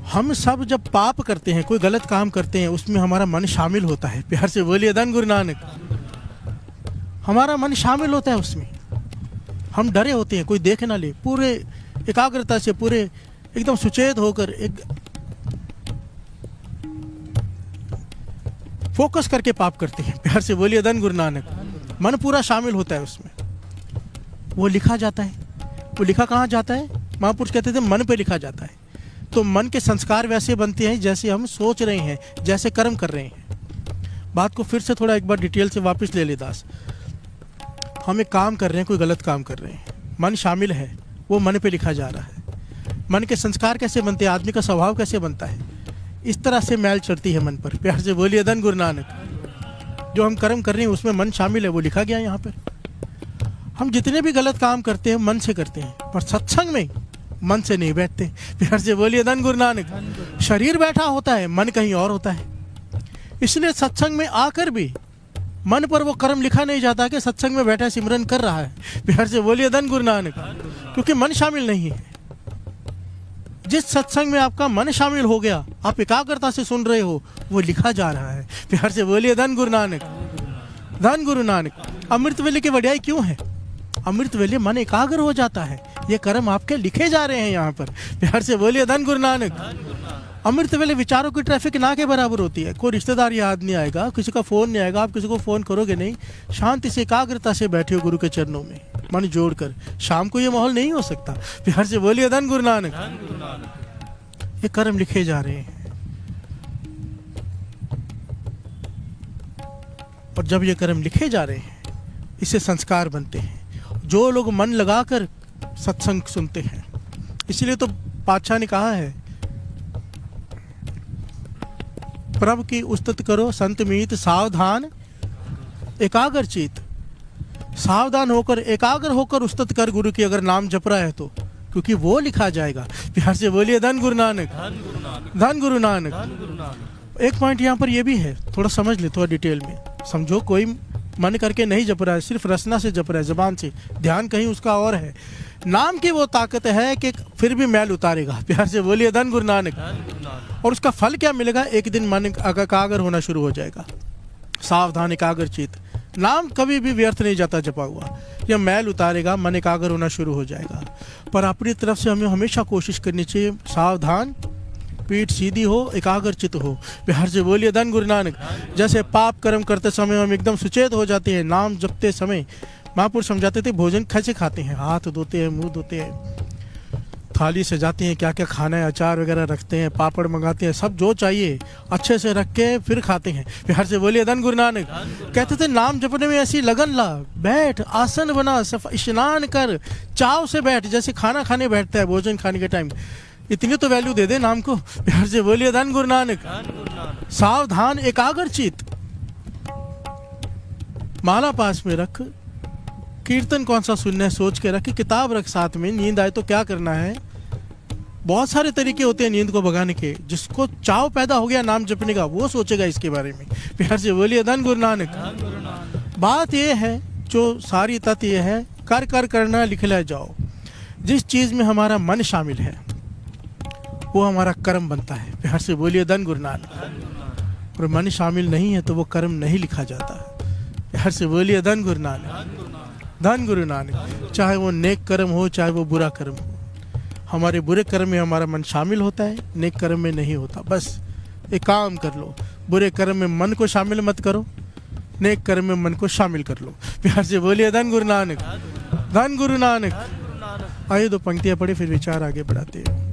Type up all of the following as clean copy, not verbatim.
हम सब जब पाप करते हैं, कोई गलत काम करते हैं, उसमें हमारा मन शामिल होता है। प्यार से बोलिए धन गुरु नानक। हमारा मन शामिल होता है उसमें। हम डरे होते हैं कोई देख ना ले, पूरे एकाग्रता से, पूरे एकदम सुचेत होकर, एक फोकस करके पाप करते हैं। प्यार से बोलिए धन गुरु नानक। मन पूरा शामिल होता है उसमें, वो लिखा जाता है। वो लिखा कहाँ जाता है? महापुरुष कहते थे मन पे लिखा जाता है। तो मन के संस्कार वैसे बनते हैं जैसे हम सोच रहे हैं, जैसे कर्म कर रहे हैं। बात को फिर से थोड़ा एक बार डिटेल से वापस ले ले दास। हम एक काम कर रहे हैं, कोई गलत काम कर रहे हैं, मन शामिल है, वो मन पे लिखा जा रहा है। मन के संस्कार कैसे बनते हैं, आदमी का स्वभाव कैसे बनता है, इस तरह से मैल चढ़ती है मन पर। प्यार से बोलिए धन गुरु नानक। जो हम कर्म कर रहे हैं उसमें मन शामिल है, वो लिखा गया यहाँ पर। हम जितने भी गलत काम करते हैं मन से करते हैं, पर सत्संग में मन से नहीं बैठते। प्यार से बोलिए धन गुरु नानक। शरीर बैठा होता है, मन कहीं और होता है। इसलिए सत्संग में आकर भी मन पर वो कर्म लिखा नहीं जाता कि सत्संग में बैठा सिमरन कर रहा है। प्यार से बोलिए धन गुरु नानक। क्योंकि मन शामिल नहीं है। जिस सत्संग में आपका मन शामिल हो गया, आप एकाग्रता से सुन रहे हो, वो लिखा जा रहा है। प्यार से बोलिए धन गुरु नानक। धन गुरु नानक। अमृत वेले की वड्याई क्यों है? अमृत वेले मन एकाग्र हो जाता है। ये कर्म आपके लिखे जा रहे हैं यहाँ पर। प्यार से बोलिए धन गुरु नानक। अमृत वेले विचारों की ट्रैफिक ना के बराबर होती है। कोई रिश्तेदार याद नहीं आएगा, किसी का फोन नहीं आएगा, आप किसी को फोन करोगे नहीं। शांति से एकाग्रता से बैठे हो गुरु के चरणों में, मन जोड़कर। शाम को ये माहौल नहीं हो सकता। प्यार से बोलिए धन गुरु नानक। ये कर्म लिखे जा रहे हैं, और जब ये कर्म लिखे जा रहे हैं, इससे संस्कार बनते हैं। जो लोग मन लगाकर सत्संग सुनते हैं, इसलिए तो पातशाह ने कहा है, प्रभु की उस्तत करो संत मीत, सावधान एकाग्र चित। सावधान होकर, एकाग्र होकर उस्तत कर गुरु की, अगर नाम जप रहा है तो, क्योंकि वो लिखा जाएगा। प्यार से बोलिए धन गुरु नानक। धन गुरु नानक। एक पॉइंट यहाँ पर ये भी है, थोड़ा समझ ले, थोड़ा डिटेल में समझो। कोई मन करके नहीं जप रहा है, सिर्फ रसना से जप रहा है, जबान से, ध्यान कहीं उसका और है। नाम की वो ताकत है कि फिर भी मैल उतारेगा। प्यार से बोलिए धन गुरु नानक। और उसका फल क्या मिलेगा? एक दिन मन एकाग्र होना शुरू हो जाएगा। सावधान एकाग्र चित। नाम कभी भी व्यर्थ नहीं जाता जपा हुआ। यह मैल उतारेगा, मन एकाग्र होना शुरू हो जाएगा। पर अपनी तरफ से हमें हमेशा कोशिश करनी चाहिए, सावधान, पीठ सीधी हो, एकाग्रचित हो। प्यार से बोलिए धन गुरु नानक। जैसे पाप कर्म करते समय हम एकदम सुचेत हो जाते हैं, नाम जपते समय महापुरुष समझाते थे भोजन कैसे खाते हैं, हाथ धोते हैं, मुंह धोते हैं, थाली सजाते हैं, क्या क्या खाना है, अचार वगैरह रखते हैं, पापड़ मंगाते हैं, सब जो चाहिए अच्छे से रख के फिर खाते हैं। प्यार से बोलिए धन गुरु नानक। कहते थे नाम जपने में ऐसी लगन ला, बैठ, आसन बना, स्नान कर, चाव से बैठ, जैसे खाना खाने बैठता है भोजन खाने के टाइम। इतनी तो वैल्यू दे दे नाम को। प्यार से बोलिए धन गुरु नानक। सावधान एकाग्रचित। माला पास में रख, कीर्तन कौन सा सुनना है सोच के रख, किताब रख साथ में। नींद आए तो क्या करना है, बहुत सारे तरीके होते हैं नींद को भगाने के। जिसको चाव पैदा हो गया नाम जपने का, वो सोचेगा इसके बारे में। प्यार से बोलिए धन गुरु नानक। बात ये है, जो सारी तथ्य ये है, कर कर करना लिखला जाओ। जिस चीज में हमारा मन शामिल है वो हमारा कर्म बनता है। प्यार से बोलिए धन गुरु नानक। और मन शामिल नहीं है तो वो कर्म नहीं लिखा जाता। प्यार से बोलिए धन गुरु नानक। धन गुरु नानक। चाहे वो नेक कर्म हो, चाहे वो बुरा कर्म हो, हमारे बुरे कर्म में हमारा मन शामिल होता है, नेक कर्म में नहीं होता। बस एक काम कर लो, बुरे कर्म में मन को शामिल मत करो, नेक कर्म में मन को शामिल कर लो। प्यार से बोलिए धन गुरु नानक। धन गुरु नानक। आइए दो पंक्तियां पढ़े, फिर विचार आगे बढ़ाते हैं।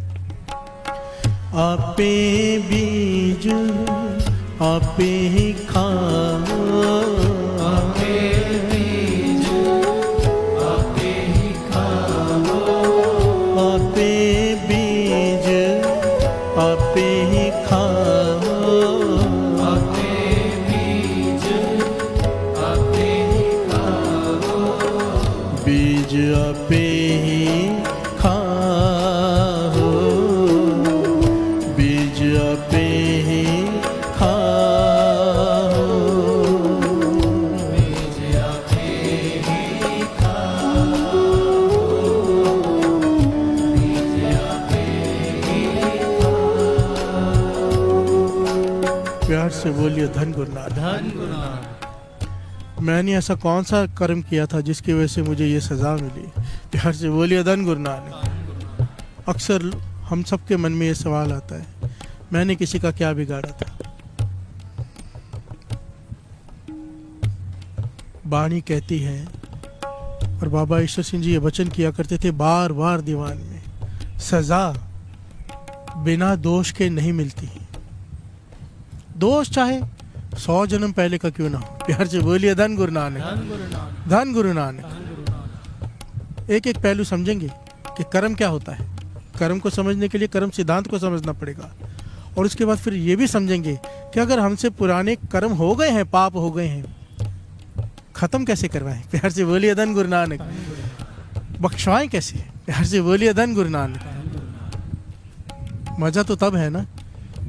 आपे बीज आपे ही खाओ, आपे बीज आपे ही खाओ, आपे बीज आपे ही खाओ, आपे बीज आपे ही खाओ, बीज आपे ही खाओ, बीज आपे ही खाओ, बीज आपे ही खाओ, बीज आपे ही खाओ। प्यार से बोलिए धन गुरु नानक। धन गुरु नानक। मैंने ऐसा कौन सा कर्म किया था जिसकी वजह से मुझे ये सज़ा मिली? प्यार से बोलिए धन गुरु नानक। अक्सर हम सबके मन में ये सवाल आता है, मैंने किसी का क्या बिगाड़ा था? वाणी कहती है, और बाबा ईश्वर सिंह जी ये वचन किया करते थे बार बार दीवान में, सज़ा बिना दोष के नहीं मिलती। दोष चाहे 100 जन्म पहले का क्यों ना हो। प्यार से बोलिए धन गुरु नानक। धन गुरु नानक। धन गुरु नानक। धन गुरु नानक। एक एक पहलू समझेंगे कि कर्म क्या होता है। कर्म को समझने के लिए कर्म सिद्धांत को समझना पड़ेगा, और उसके बाद फिर ये भी समझेंगे कि अगर हमसे पुराने कर्म हो गए हैं, पाप हो गए हैं, खत्म कैसे करवाएं? प्यार से बोलिए धन गुरु नानक। बख्शवाएं कैसे? प्यार से बोलिए धन गुरु नानक। मजा तो तब है ना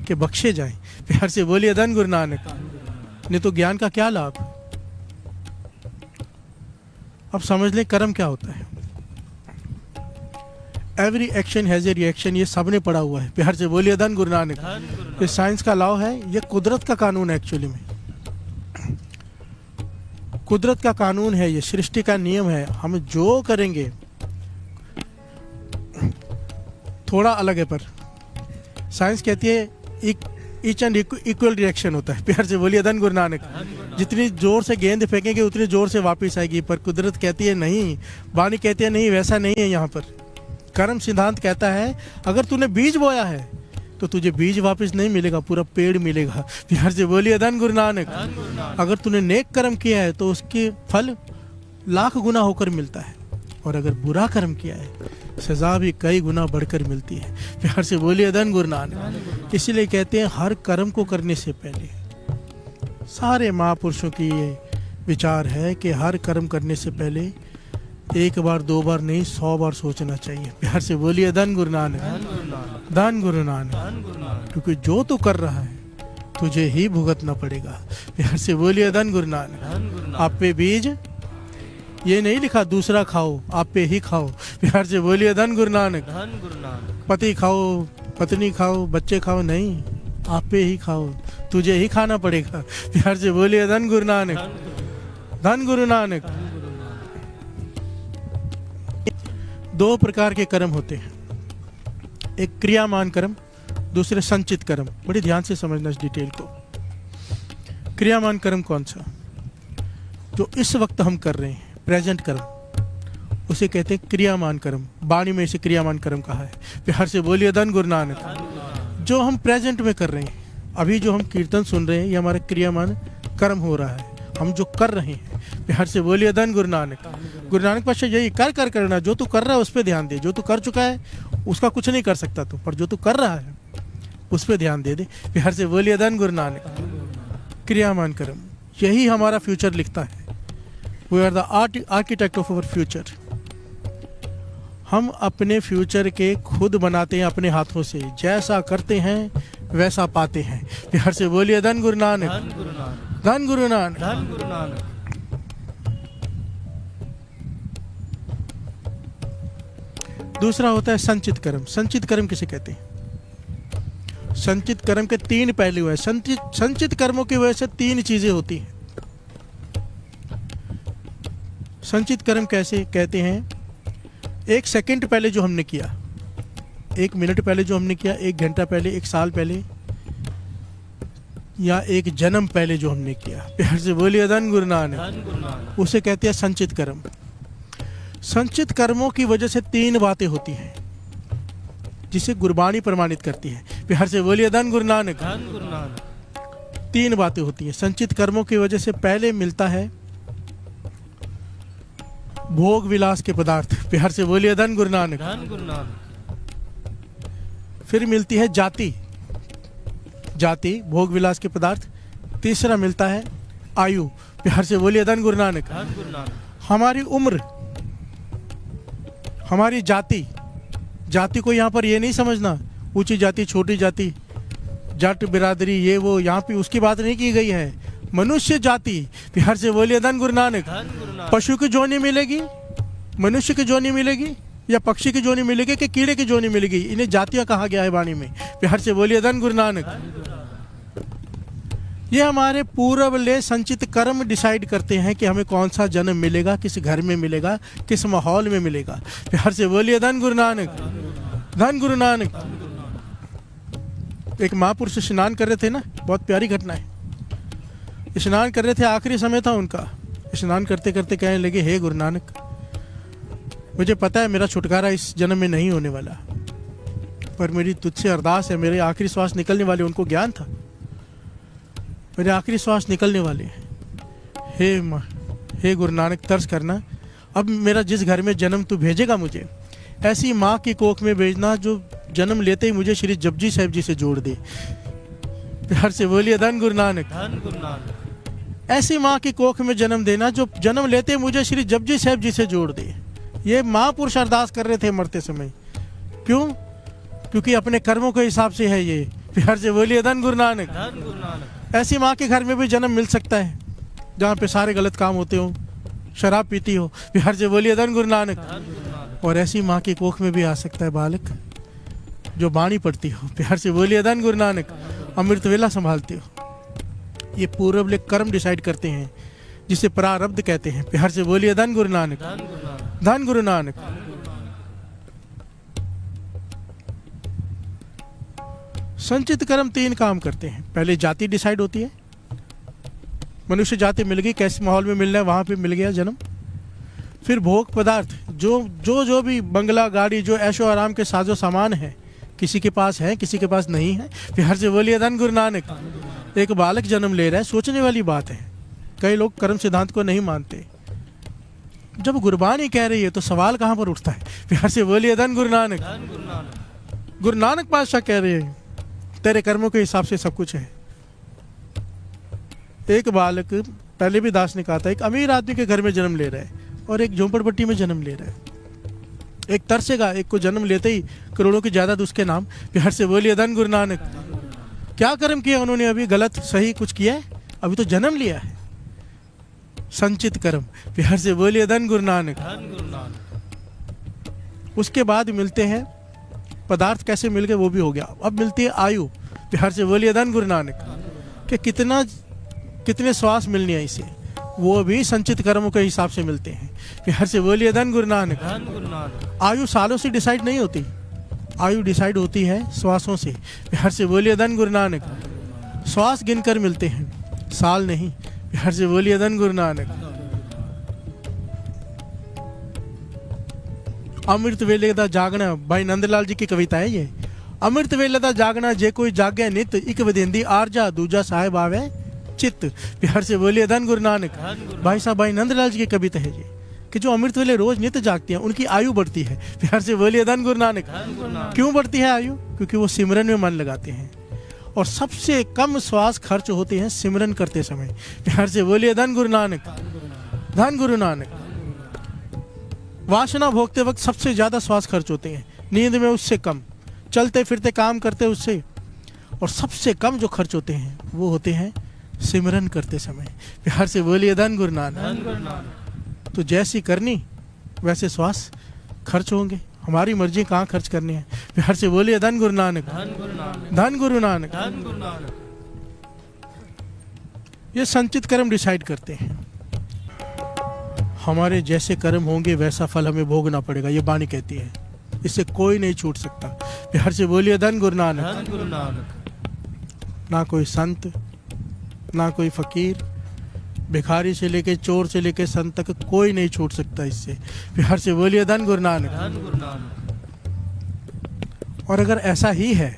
कि बख्शे जाएं। प्यार से बोलिए धन गुरु नानक। नहीं तो ज्ञान का क्या लाभ? अब समझ लें कर्म क्या होता है। Every action has a reaction, ये सबने पढ़ा हुआ है। प्यार से बोलिए धन गुरु नानक। धन गुरु नानक। ये साइंस का लॉ है, ये कुदरत का कानून है। एक्चुअली में कुदरत का कानून है, ये सृष्टि का नियम है। हम जो करेंगे, थोड़ा अलग है, पर साइंस कहती है ईच एंड इक्वल रिएक्शन होता है। प्यार से बोलिए धन गुरु नानक। जितनी जोर से गेंद फेंकेंगे उतनी जोर से वापस आएगी, पर कुदरत कहती है नहीं, वाणी कहती है नहीं, वैसा नहीं है। यहाँ पर कर्म सिद्धांत कहता है अगर तूने बीज बोया है तो तुझे बीज वापस नहीं मिलेगा, पूरा पेड़ मिलेगा। प्यार से बोलिए धन गुरु नानक। अगर तूने नेक कर्म किया है तो उसके फल लाख गुना होकर मिलता है, और अगर बुरा कर्म किया है सजा भी कई गुना बढ़कर मिलती है। प्यार से बोलिए धन गुरु नानक। इसीलिए कहते हैं हर कर्म को करने से पहले, सारे महापुरुषों की ये विचार है कि हर कर्म करने से पहले एक बार 2 बार नहीं 100 बार सोचना चाहिए। प्यार से बोलिए धन गुरु नानक। धन गुरु नानक। क्योंकि जो तू कर रहा है तुझे ही भुगतना पड़ेगा। प्यार से बोलिए धन गुरु नानक। आप पे बीज ये नहीं लिखा दूसरा खाओ, आप पे ही खाओ। प्यार से बोलिए धन गुरु नानक। पति खाओ, पत्नी खाओ, बच्चे खाओ, नहीं, आप पे ही खाओ, तुझे ही खाना पड़ेगा। प्यार से बोलिए धन गुरु नानक। धन गुरु नानक। 2 प्रकार के कर्म होते हैं, एक क्रियामान कर्म, दूसरे संचित कर्म। बड़ी ध्यान से समझना इस डिटेल को। क्रियामान कर्म कौन सा? जो इस वक्त हम कर रहे हैं, प्रेजेंट कर्म, उसे कहते हैं क्रियामान कर्म। वाणी में इसे क्रियामान कर्म कहा है। प्यार से बोलिए धन गुरु नानक। जो हम प्रेजेंट में कर रहे हैं, अभी जो हम कीर्तन सुन रहे हैं, ये हमारा क्रियामान कर्म हो रहा है, हम जो कर रहे हैं। प्यार से बोलिए धन गुरु नानक। गुरु नानक पातशाह यही कर करना, जो तू कर रहा है उस पर ध्यान दे। जो तू कर चुका है उसका कुछ नहीं कर सकता तू, पर जो तू कर रहा है उस पर ध्यान दे दे। प्यार से बोलिए धन गुरु नानक। क्रियामान कर्म यही हमारा फ्यूचर लिखता है। We are the architect of our future. हम अपने फ्यूचर के खुद बनाते हैं अपने हाथों से, जैसा करते हैं वैसा पाते हैं। प्यार से बोलिए धन गुरु नानक। धन गुरु नानक। धन गुरु नानक। दूसरा होता है संचित कर्म। संचित कर्म किसे कहते हैं? संचित कर्म के 3 पहलू हैं। संचित कर्मों की वजह से 3 चीजें होती हैं। संचित कर्म कैसे कहते हैं? 1 सेकंड पहले जो हमने किया, 1 मिनट पहले जो हमने किया, 1 घंटा पहले, 1 साल पहले, या 1 जन्म पहले जो हमने किया। प्यार से बोलिए धन गुरु नानक। उसे कहते हैं संचित कर्म। संचित कर्मों की वजह से 3 बातें होती हैं जिसे गुरबाणी प्रमाणित करती है। प्यार से बोलिए धन गुरु नानक। 3 बातें होती हैं संचित कर्मों की वजह से। पहले मिलता है भोग विलास के पदार्थ। प्यार से बोलिए धन गुरु नानक। फिर मिलती है जाति भोग विलास के पदार्थ। तीसरा मिलता है आयु। प्यार से बोलिए धन गुरु नानक। हमारी उम्र, हमारी जाति को यहाँ पर ये नहीं समझना ऊंची जाति छोटी जाति, जाट बिरादरी ये वो, यहाँ पे उसकी बात नहीं की गई है। मनुष्य जाति। प्यार से बोलिए धन गुरु नानक। पशु की जोनी मिलेगी, मनुष्य की जोनी मिलेगी, या पक्षी की जोनी मिलेगी, कि कीड़े की जोनी मिलेगी, इन्हें जातियां कहा गया है वाणी में। प्यार से बोलिए धन गुरु नानक। ये हमारे पूर्वले संचित कर्म डिसाइड करते हैं कि हमें कौन सा जन्म मिलेगा, किस घर में मिलेगा, किस माहौल में मिलेगा। प्यार से बोलिए धन गुरु नानक, धन गुरु नानक। एक महापुरुष स्नान कर रहे थे ना, बहुत प्यारी घटना है। स्नान कर रहे थे, आखिरी समय था उनका। स्नान करते करते कहने लगे, हे गुरु नानक, मुझे पता है मेरा छुटकारा इस जन्म में नहीं होने वाला, पर मेरी तुझसे अरदास है, मेरे आखिरी श्वास निकलने वाले। उनको ज्ञान था मेरे आखिरी श्वास निकलने वाले हैं। हे गुरु नानक, तरस करना, अब मेरा जिस घर में जन्म तू भेजेगा मुझे, ऐसी माँ की कोख में भेजना जो जन्म लेते ही मुझे श्री जपजी साहिब जी से जोड़ दे। प्यार से बोलिए धन गुरु नानक, धन गुरु नानक। ऐसी माँ की कोख में जन्म देना जो जन्म लेते ही मुझे श्री जपजी साहिब जी से जोड़ दे। ये महापुरुष अरदास कर रहे थे मरते समय। क्यों? क्योंकि अपने कर्मों के हिसाब से है ये। प्यार से बोलिए धन गुरु नानक, धन गुरु नानक। ऐसी माँ के घर में भी जन्म मिल सकता है जहाँ पे सारे गलत काम होते हो, शराब पीती हो। प्यार से बोलिए धन गुरु नानक। धन गुरु नानक। और ऐसी माँ की कोख में भी आ सकता है बालक जो बाणी पढ़ती हो। प्यार से बोलिए धन गुरु नानक। अमृत वेला संभालती हो। ये पूर्वले कर्म डिसाइड करते हैं जिसे प्रारब्ध कहते हैं। प्यार से बोलिए धन गुरु नानक, धन गुरु नानक। धन गुरु नानक। संचित कर्म 3 काम करते हैं। पहले जाति डिसाइड होती है, मनुष्य जाति मिल गई, कैसे माहौल में मिलना है वहां पे मिल गया जन्म। फिर भोग पदार्थ, जो भी बंगला गाड़ी, जो ऐशो आराम के साजो सामान है, किसी के पास है, किसी के पास नहीं है। प्यार से बोलिए धन गुरु नानक। एक बालक जन्म ले रहा है, सोचने वाली बात है। कई लोग कर्म सिद्धांत को नहीं मानते। जब गुरबानी कह रही है तो सवाल कहाँ पर उठता है? प्यार से बोलिए धन गुरु नानक, धन गुरु नानक। गुरु नानक पातशाह कह रहे हैं तेरे कर्मों के हिसाब से सब कुछ है। एक बालक, पहले भी दास ने कहा था, एक अमीर आदमी के घर में जन्म ले रहा है और एक झोंपड़पट्टी में जन्म ले रहा है। एक तरसेगा, एक को जन्म लेते ही करोड़ों की जायदाद उसके नाम। प्यार से बोलिए धन गुरु नानक। क्या कर्म किया उन्होंने? अभी गलत सही कुछ किया है? अभी तो जन्म लिया है। संचित कर्म। प्यार से बोलिए धन गुरु नानक, धन गुरु नानक। उसके बाद मिलते हैं पदार्थ, कैसे मिल गए वो भी हो गया। अब मिलती है आयु। प्यार से बोलिए धन गुरु नानक। कि कितने श्वास मिलनी है इसे, वो भी संचित कर्मों के हिसाब से मिलते हैं। प्यार से बोलिए धन गुरु नानक। धन गुरु नानक। आयु सालों से डिसाइड नहीं होती, आयु डिसाइड होती है श्वासों से। प्यार से बोलिए धन गुरु नानक। श्वास गिनकर मिलते हैं, साल नहीं। प्यार से बोलिए धन गुरु नानक। अमृत वेले दा जागना, भाई नंदलाल जी की कविता है ये। अमृत वेले दा जागना, जे कोई जागे नित, इक विदेंदी आरजा, दूजा साहेब आवे चित्त। प्यार से बोलिए धन गुरु नानक। भाई साहब, भाई नंदलाल जी की कविता है ये, कि जो अमृत वेले रोज नित्य जागते हैं उनकी आयु बढ़ती है। प्यार से बोलिए धन गुरु नानक। क्यों बढ़ती है आयु? क्योंकि वो सिमरन में मन लगाते हैं। और सबसे कम श्वास खर्च होते हैं सिमरन करते समय। प्यार से बोलिए धन गुरु नानक, धन गुरु नानक। वासना भोगते वक्त सबसे ज्यादा श्वास खर्च होते हैं, नींद में उससे कम, चलते फिरते काम करते उससे। और सबसे कम जो खर्च होते हैं वो होते हैं सिमरन करते समय। प्यार से बोलिए धन गुरु नानक। तो जैसी करनी वैसे श्वास खर्च होंगे, हमारी मर्जी कहाँ खर्च करनी है। प्यार से बोलिए धन गुरु नानक, धन गुरु नानक। ये संचित कर्म डिसाइड करते हैं। हमारे जैसे कर्म होंगे वैसा फल हमें भोगना पड़ेगा, ये बानी कहती है। इससे कोई नहीं छूट सकता। प्यार से बोलिए धन गुरु नानक। ना कोई संत, ना कोई फकीर, भिखारी से लेके चोर से लेके संत तक कोई नहीं छूट सकता इससे। प्यार से बोलिए धन गुरु नानक। और अगर ऐसा ही है,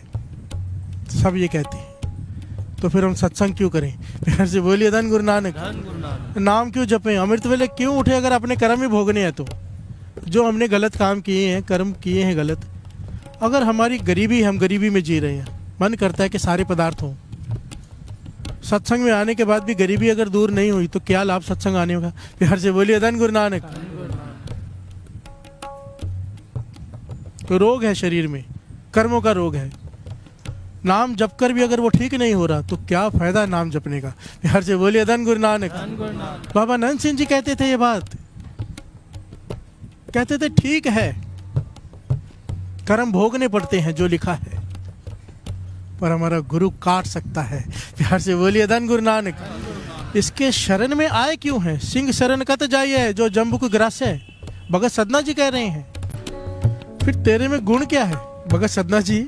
सब ये कहते हैं, तो फिर हम सत्संग क्यों करें? प्यार से बोलिए धन गुरु नानक। नाम क्यों जपें? अमृत वेले क्यों उठे अगर अपने कर्म ही भोगने हैं तो? जो हमने गलत काम किए हैं, कर्म किए हैं गलत, अगर हमारी गरीबी, हम गरीबी में जी रहे हैं, मन करता है कि सारे पदार्थ हों, सत्संग में आने के बाद भी गरीबी अगर दूर नहीं हुई तो क्या लाभ सत्संग आने का? प्यार से बोलिए धन गुरु नानक। तो रोग है शरीर में, कर्मों का रोग है। नाम जप कर भी अगर वो ठीक नहीं हो रहा तो क्या फायदा नाम जपने का? प्यार से बोलिए धन गुरु नानक। बाबा नंद सिंह जी कहते थे ये बात, कहते थे ठीक है कर्म भोगने पड़ते हैं जो लिखा है, पर हमारा गुरु काट सकता है। प्यार से बोलिए धन गुरु नानक। इसके शरण में आए क्यों हैं? सिंह शरण कत जाइए जो जम्बू को ग्रास है, भगत सदना जी कह रहे हैं। फिर तेरे में गुण क्या है? भगत सदना जी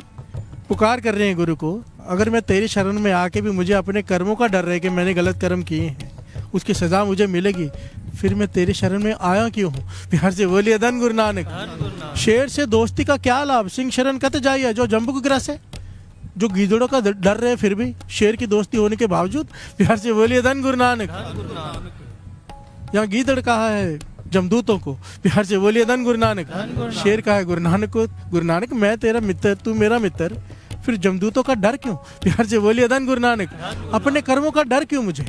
पुकार कर रहे हैं गुरु को, अगर मैं तेरी शरण में आके भी मुझे अपने कर्मों का डर है कि मैंने गलत कर्म किए हैं, उसकी सज़ा मुझे मिलेगी, फिर मैं तेरी शरण में आया क्यों हूँ? प्यार से बोलिए धन गुरु नानक। शेर से दोस्ती का क्या लाभ? सिंह शरण कत जाइए जो जम्बू को ग्रास है। जो गीदड़ों का डर रहे फिर भी शेर की दोस्ती होने के बावजूद। प्यार से बोलिए धन गुरु नानक। यहाँ गीदड़ कहा है जमदूतों को, प्यार से बोलिए धन गुरु नानक। शेर कहा है गुरु नानक को, गुरु नानक मैं तेरा मित्र, तू मेरा मित्र, फिर जमदूतों का डर क्यों? प्यार से बोलिए धन गुरु नानक। अपने कर्मों का डर क्यों मुझे?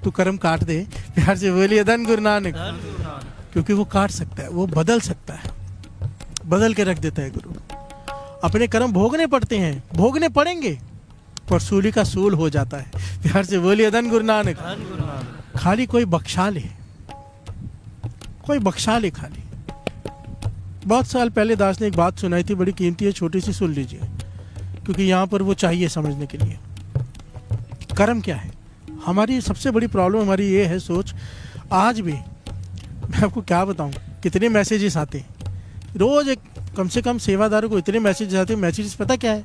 तू कर्म काट दे। प्यार से बोलिए धन गुरु नानक। क्योंकि वो काट सकता है, वो बदल सकता है, बदल के रख देता है गुरु। अपने कर्म भोगने पड़ते हैं, भोगने पड़ेंगे, पर सूली का सूल हो जाता है। प्यार से बोलिए धन गुरु नानक। खाली कोई बख्शा ले, कोई बख्शा ले खाली। बहुत साल पहले दास ने एक बात सुनाई थी, बड़ी कीमती है, छोटी सी सुन लीजिए, क्योंकि यहाँ पर वो चाहिए समझने के लिए। कर्म क्या है? हमारी सबसे बड़ी प्रॉब्लम हमारी ये है सोच। आज भी मैं आपको क्या बताऊँ, कितने मैसेजेस आते हैं रोज़, एक कम से कम सेवादारों को इतने मैसेजेस आते हैं। मैसेजेस पता क्या है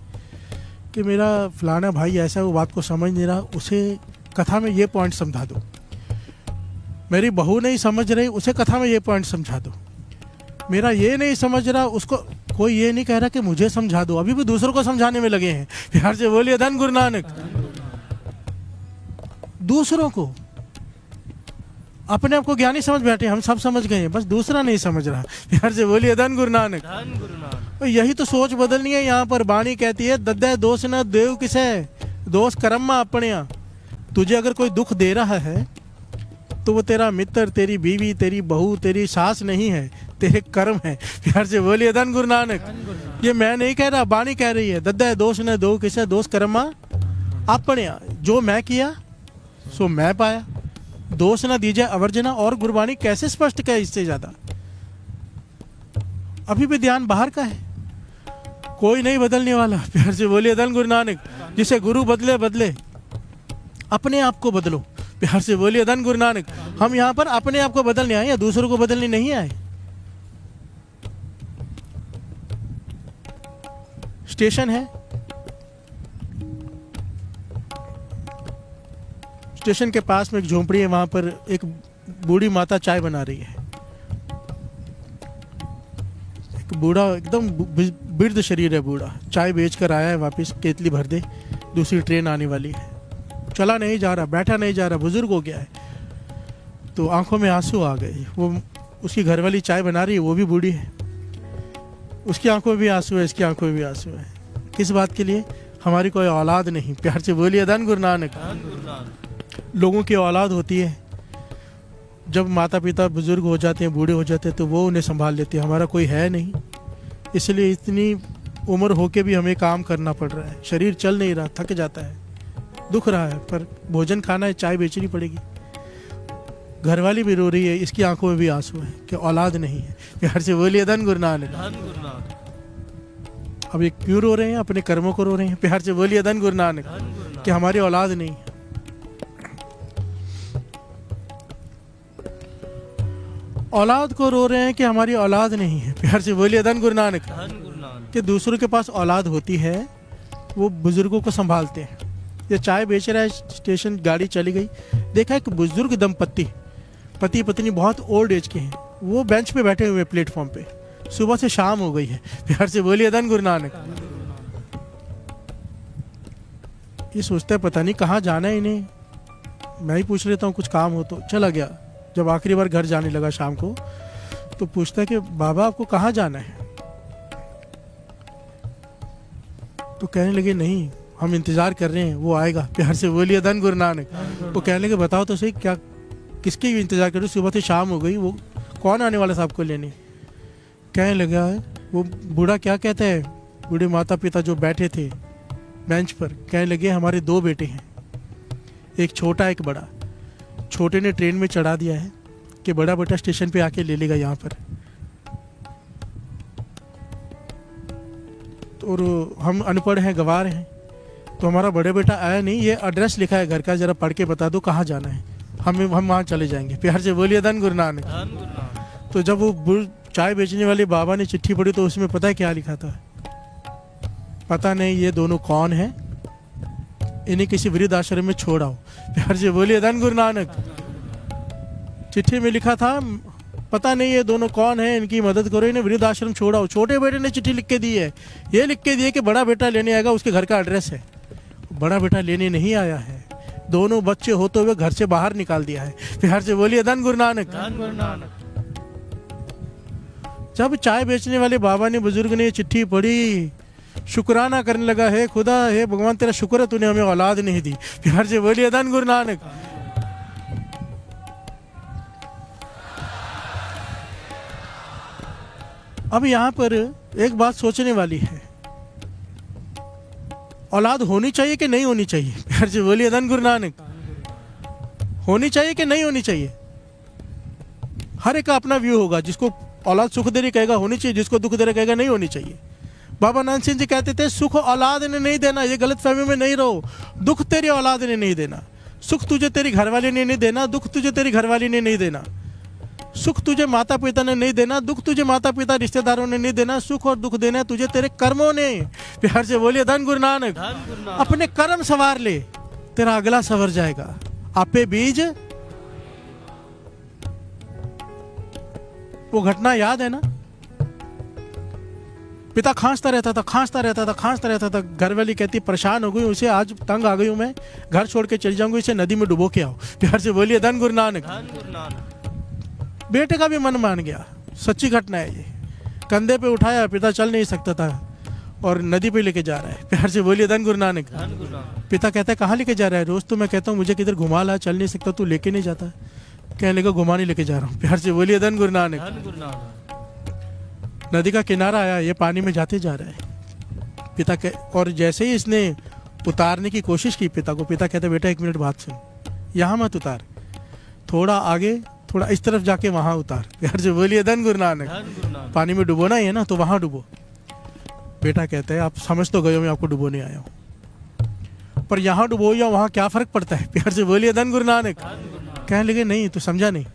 कि मेरा फलाना भाई ऐसा है, वो बात को समझ नहीं रहा, उसे कथा में ये पॉइंट समझा दो। मेरी बहू नहीं समझ रही, उसे कथा में ये पॉइंट समझा दो। मेरा ये नहीं समझ रहा, उसको कोई ये नहीं कह रहा कि मुझे समझा दो, अभी भी दूसरों को समझाने में लगे हैं। प्यार से बोलिए धन गुरु नानक। दूसरों को, अपने आप को ज्ञानी समझ बैठे, हम सब समझ गए हैं, बस दूसरा नहीं समझ रहा। प्यार से बोलिए धन गुरु नानक। यही तो सोच बदलनी है। यहाँ पर वाणी कहती है दद्दे दोष न देव किसे, दोष कर्म अपने। तुझे अगर कोई दुख दे रहा है तो वो तेरा मित्र, तेरी बीवी, तेरी बहू, तेरी सास नहीं है, तेरे कर्म है। प्यार से बोलिए धन गुरु नानक। ये मैं नहीं कह रहा, वाणी कह रही है। दद्दे दोष न दो किसे, दोष कर्म अपने। जो मैं किया सो मैं पाया, दोष न दीजिए अवर्जना। और गुरबाणी कैसे स्पष्ट कहे इससे ज्यादा? अभी भी ध्यान बाहर का है, कोई नहीं बदलने वाला। प्यार से बोलिए धन गुरु नानक। जिसे गुरु बदले बदले, अपने आप को बदलो। प्यार से बोलिए धन गुरु नानक। हम यहाँ पर अपने आप को बदलने आए या दूसरों को बदलने नहीं आए। स्टेशन है, स्टेशन के पास में एक झोंपड़ी है, वहां पर एक बूढ़ी माता चाय बना रही है। एक बूढ़ा, एकदम वृद्ध शरीर है बूढ़ा, चाय बेच कर आया है वापस, केतली भर दे, दूसरी ट्रेन आने वाली है। चला नहीं जा रहा, बैठा नहीं जा रहा, बुजुर्ग हो गया है। तो आंखों में आंसू आ गए। वो उसकी घरवाली चाय बना रही है, वो भी बूढ़ी है, उसकी आंखों में भी आंसू है, इसकी आंखों में भी आंसू है। किस बात के लिए? हमारी कोई औलाद नहीं। प्यार से बोलिए धन गुरु नानक। लोगों की औलाद होती है, जब माता पिता बुजुर्ग हो जाते हैं, बूढ़े हो जाते हैं, तो वो उन्हें संभाल लेते हैं। हमारा कोई है नहीं, इसलिए इतनी उम्र होके भी हमें काम करना पड़ रहा है। शरीर चल नहीं रहा, थक जाता है, दुख रहा है, पर भोजन खाना है, चाय बेचनी पड़ेगी। घरवाली भी रो रही है, इसकी आंखों में भी आंसू है कि औलाद नहीं है। प्यार से बोलिए धन गुरु नानक। अब ये क्यों रो रहे हैं? अपने कर्मों को रो रहे हैं। प्यार से बोलिए धन गुरु नानक कि हमारी औलाद नहीं है। औलाद को रो रहे हैं कि हमारी औलाद नहीं है। प्यार से बोलिए धन गुरु नानक। कि दूसरों के पास औलाद होती है, वो बुजुर्गों को संभालते हैं। ये चाय बेच रहा है, स्टेशन गाड़ी चली गई, देखा एक बुजुर्ग दंपत्ति, पति पत्नी बहुत ओल्ड एज के हैं, वो बेंच पे बैठे हुए प्लेटफॉर्म पे, सुबह से शाम हो गई है। प्यार से बोलिए धन गुरु नानक। ये सोचता है पता नहीं कहाँ जाना है इन्हें, मैं ही पूछ लेता हूँ कुछ काम हो तो। चला गया। जब आखिरी बार घर जाने लगा शाम को, तो पूछता है कि बाबा आपको कहाँ जाना है? तो कहने लगे नहीं, हम इंतजार कर रहे हैं, वो आएगा। प्यार से बोलिए धन गुरु नानक। वो कहने लगे बताओ तो सही, क्या किसके इंतजार कर रहे हो? सुबह से शाम हो गई, वो कौन आने वाला साहब को लेने? कहने लगा वो बूढ़ा, क्या कहता है, बूढ़े माता पिता जो बैठे थे बेंच पर, कहने लगे हमारे 2 बेटे हैं, एक छोटा एक बड़ा। छोटे ने ट्रेन में चढ़ा दिया है कि बड़ा बेटा स्टेशन पे आके ले लेगा यहाँ पर। तो और हम अनपढ़ हैं, गंवार हैं, तो हमारा बड़े बेटा आया नहीं, ये एड्रेस लिखा है घर का, जरा पढ़ के बता दो कहाँ जाना है, हम वहाँ चले जाएंगे। प्यार से बोलिए धन गुरु नानक। धन गुरु नानक। तो जब वो चाय बेचने वाले बाबा ने चिट्ठी पढ़ी तो उसमें पता है क्या लिखा था? पता नहीं ये दोनों कौन है, इन्हें किसी वृद्ध आश्रम में छोड़ आओ। प्यार से बोलिए धन गुरु नानक। चिट्ठी में लिखा था पता नहीं ये दोनों कौन है, इनकी मदद करो, इन्हें वृद्ध आश्रम छोड़ाओ। छोटे बेटे ने चिट्ठी लिख के दी है, ये लिख के दिए कि बड़ा बेटा लेने आएगा, उसके घर का एड्रेस है। बड़ा बेटा लेने नहीं आया है, दोनों बच्चे होते हुए घर से बाहर निकाल दिया है। प्यार से बोलिए धन गुरु नानक। धन गुरु नानक। जब चाय बेचने वाले बाबा ने, बुजुर्ग ने ये चिट्ठी पढ़ी, शुक्राना करने लगा, है खुदा, हे भगवान तेरा शुक्र है तूने हमें औलाद नहीं दी। प्यार से बोलिए धन गुरु नानक। अब यहाँ पर एक बात सोचने वाली है, औलाद होनी चाहिए कि नहीं होनी चाहिए? प्यार से बोलिए धन गुरु नानक। होनी चाहिए कि नहीं होनी चाहिए? हर एक का अपना व्यू होगा, जिसको औलाद सुख दे रही कहेगा होनी चाहिए, जिसको दुख दे रहा कहेगा नहीं होनी चाहिए। बाबा नानक सिंह जी कहते थे सुख औलाद ने नहीं देना, ये गलत फहमी में नहीं रहो। दुख तेरी औलाद ने नहीं देना, सुख तुझे तेरी घरवाली ने नहीं देना, दुख तुझे तेरी घरवाली ने नहीं देना। सुख तुझे माता पिता ने नहीं देना, दुख तुझे माता पिता रिश्तेदारों ने नहीं देना। सुख और दुख देना तुझे तेरे कर्मों ने। प्यार से बोलिए धन गुरु नानक। अपने कर्म सवार ले, तेरा अगला सवर जाएगा। आपे बीज, वो घटना याद है ना? पिता खांसता रहता था, खांसता रहता था, खांसता रहता था। घरवाली कहती परेशान हो गई, उसे आज तंग आ गई हूं मैं, घर छोड़ के चली जाऊंगी, इसे नदी में डुबो के आओ। प्यार से बोलिए धन गुरु नानक। धन गुरु नानक। बेटे का भी मन मान गया, सच्ची घटना है ये। कंधे पे उठाया, पिता चल नहीं सकता था और नदी पे लेके जा रहा है। प्यार से बोलिए धन गुरु नानक। धन गुरु नानक। पिता कहता है कहाँ लेके जा रहा है? रोज तो मैं कहता हूँ मुझे किधर घुमा ला, चल नहीं सकता, तू लेके नहीं जाता। कहने लगा घुमाने लेके जा रहा हूँ। प्यार से बोलिए धन गुरु नानक। धन गुरु नानक। नदी का किनारा आया, ये पानी में जाते जा रहा है। पिता और जैसे ही इसने उतारने की कोशिश की पिता को, पिता कहता बेटा एक मिनट बात सुन, यहाँ मत उतार, थोड़ा आगे, थोड़ा इस तरफ जाके वहां उतार। प्यार से बोलिए धन गुरु नानक। धन गुरु नानक। पानी में डुबोना ही है ना, तो वहां डुबो। बेटा कहता है आप समझ तो गए हो मैं आपको डुबोने आया हूँ, पर यहाँ डुबो या वहां क्या फर्क पड़ता है? प्यार से बोलिए धन गुरु नानक। कहने लगे नहीं तू समझा नहीं,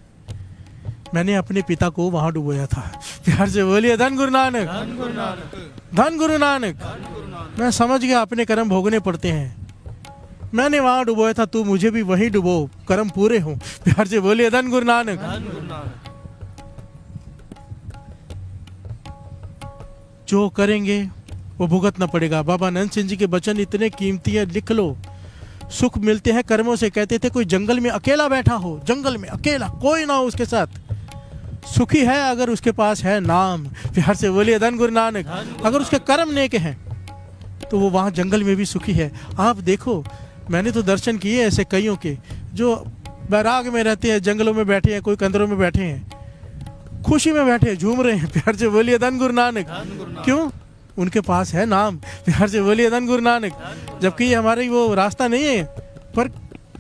मैंने अपने पिता को वहां डुबोया था। प्यार से बोलिए धन गुरु नानक। धन गुरु नानक। धन गुरु नानक। मैं समझ गया अपने कर्म भोगने पड़ते हैं, मैंने वहां डुबोया था, तू मुझे भी वहीं डुबो, कर्म पूरे हों। प्यार से बोलिए धन गुरु नानक। धन गुरु नानक। जो करेंगे वो भुगतना पड़ेगा। बाबा नंद सिंह जी के वचन इतने कीमती है, लिख लो। सुख मिलते हैं कर्मों से। कहते थे कोई जंगल में अकेला बैठा हो, जंगल में अकेला, कोई ना हो उसके साथ, सुखी है अगर उसके पास है नाम। प्यार से बोलिए धन गुरु नानक। अगर उसके कर्म नेक हैं तो वो वहाँ जंगल में भी सुखी है। आप देखो, मैंने तो दर्शन किए ऐसे कईयों के जो बैराग में रहते हैं, जंगलों में बैठे हैं, कोई कंदरों में बैठे हैं, खुशी में बैठे हैं, झूम रहे हैं। प्यार से बोलिए धन गुरु नानक। क्यों? उनके पास है नाम। प्यार से बोलिए धन गुरु नानक। जबकि ये हमारी वो रास्ता नहीं है, पर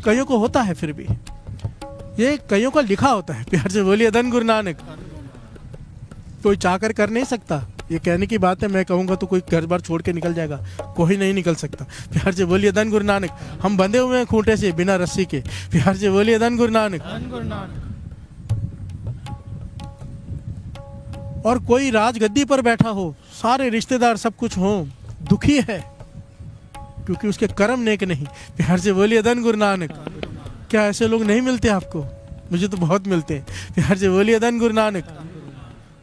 कईयों को होता है, फिर भी ये कईयों का लिखा होता है। प्यार से बोलिए धन गुरु नानक। कोई चाहकर कर नहीं सकता, ये कहने की बात है। मैं कहूँगा तो कोई घर बार छोड़ के निकल जाएगा, कोई नहीं निकल सकता। प्यार से बोलिए धन गुरु नानक। हम बंधे हुए हैं खूंटे से बिना रस्सी के। प्यार से बोलिए धन गुरु नानक। धन गुरु नानक। और कोई राजगद्दी पर बैठा हो, सारे रिश्तेदार सब कुछ हो, दुखी है क्योंकि उसके कर्म नेक नहीं। प्यार से बोलिए धन गुरु नानक। क्या ऐसे लोग नहीं मिलते आपको? मुझे तो बहुत मिलते हैं। प्यार से बोलिए धन गुरु नानक।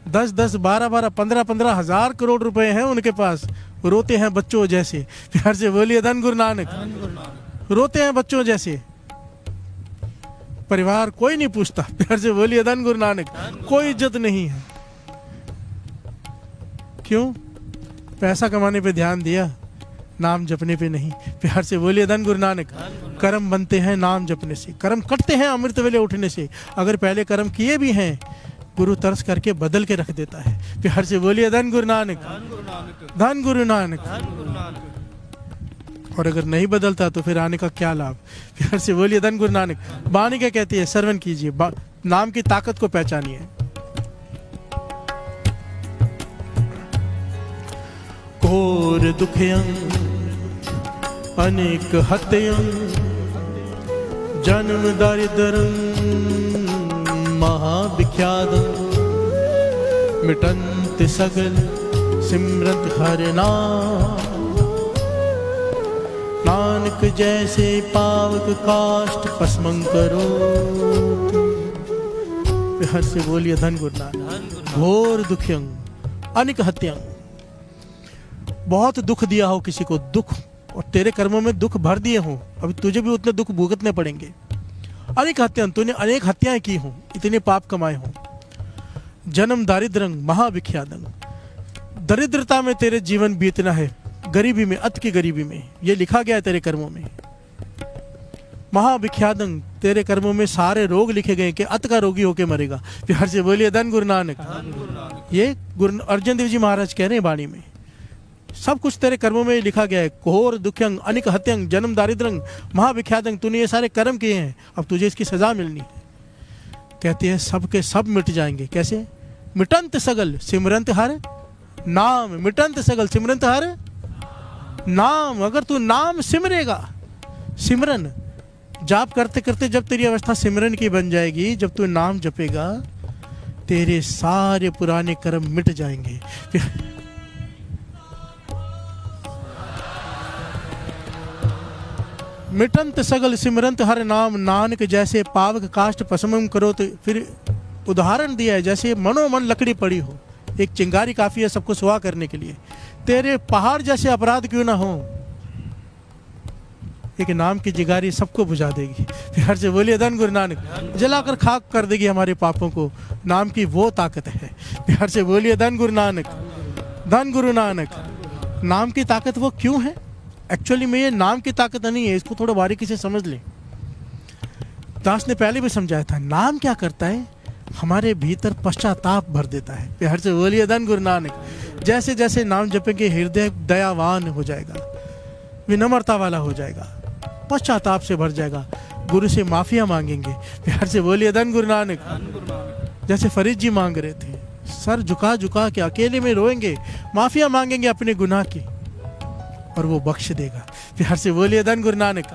10-10, 12-12, 15-15 हजार करोड़ रुपए हैं उनके पास, रोते हैं बच्चों जैसे। प्यार से बोलिए धन गुरु नानक। रोते हैं बच्चों जैसे, परिवार कोई नहीं पूछता। प्यार से बोलिए धन गुरु नानक। कोई इज्जत नहीं है। क्यों? पैसा कमाने पे ध्यान दिया, नाम जपने पे नहीं। प्यार से बोलिए धन गुरु नानक। कर्म बनते हैं नाम जपने से, कर्म कटते हैं अमृत वेले उठने से। अगर पहले कर्म किए भी हैं, गुरु तरस करके बदल के रख देता है। प्यार से बोलिए धन गुरु नानक। धन गुरु नानक। और अगर नहीं बदलता तो फिर आने का क्या लाभ? प्यार से बोलिए धन गुरु नानक। बानी क्या कहती है? श्रवण कीजिए, नाम की ताकत को पहचानिए। घोर दुखयं अनेक हत्यं जन्म दारिद्रं महाविख्यातं मिटन्त सगल सिमरत हर नाम। नानक जैसे पावक काष्ठ पसमं करो। हर से बोलिए धन गुरु नानक। घोर दुखयं अनिक हत्यं, बहुत दुख दिया हो किसी को, दुख, और तेरे कर्मों में दुख भर दिए हो, अभी तुझे भी उतने दुख भुगतने पड़ेंगे। अनेक हत्यां, तूने अनेक हत्याएं की हो, इतने पाप कमाए हो। जन्म दारिद्रं महाविख्यातं, दरिद्रता में तेरे जीवन बीतना है, गरीबी में, अत की गरीबी में, ये लिखा गया है तेरे कर्मों में। महाविख्यातं, तेरे कर्मों में सारे रोग लिखे गए कि अत का रोगी होके मरेगा। प्यार से बोलिए धन गुरु नानक। ये गुरु अर्जन देव जी महाराज कह रहे हैं वाणी में, सब कुछ तेरे कर्मों में लिखा गया है। घोर दुखयं अनिक हत्यं जन्म दारिद्रं महाविख्यातं, तूने ये सारे कर्म किए हैं, अब तुझे इसकी सजा मिलनी है। कहते हैं सब के सब मिट जाएंगे। कैसे? मिटंत सगल सिमरंत हर नाम। मिटंत सगल सिमरंत हर नाम। अगर तू नाम सिमरेगा, सिमरन जाप करते करते जब तेरी अवस्था सिमरन की बन जाएगी, जब तू नाम जपेगा, तेरे सारे पुराने कर्म मिट जाएंगे। मिटंत सगल सिमरंत हर नाम, नानक जैसे पावक काष्ठ पसमं करो। तो फिर उदाहरण दिया है, जैसे मनोमन लकड़ी पड़ी हो, एक चिंगारी काफी है सबको सुहा करने के लिए। तेरे पहाड़ जैसे अपराध क्यों ना हो, एक नाम की चिंगारी सबको बुझा देगी। प्यार से बोलिए धन गुरु नानक। जलाकर खाक कर देगी हमारे पापों को, नाम की वो ताकत है। प्यार से बोलिए धन गुरु नानक। धन गुरु नानक। नाम की ताकत वो क्यों है? एक्चुअली में ये नाम की ताकत नहीं है, इसको थोड़ा बारीकी से समझ लें। दास ने पहले भी समझाया था, नाम क्या करता है, हमारे भीतर पश्चाताप भर देता है। प्यार से बोलिए धन गुरु नानक। जैसे जैसे नाम जपेंगे हृदय दयावान हो जाएगा, विनम्रता वाला हो जाएगा, पश्चाताप से भर जाएगा, गुरु से माफिया मांगेंगे। प्यार से बोलिए धन गुरु नानक। जैसे फरीद जी मांग रहे थे, सर झुका झुका के अकेले में रोएंगे, माफिया मांगेंगे अपने गुनाह की, और वो बख्श देगा। प्यार से बोलिए धन गुरु नानक।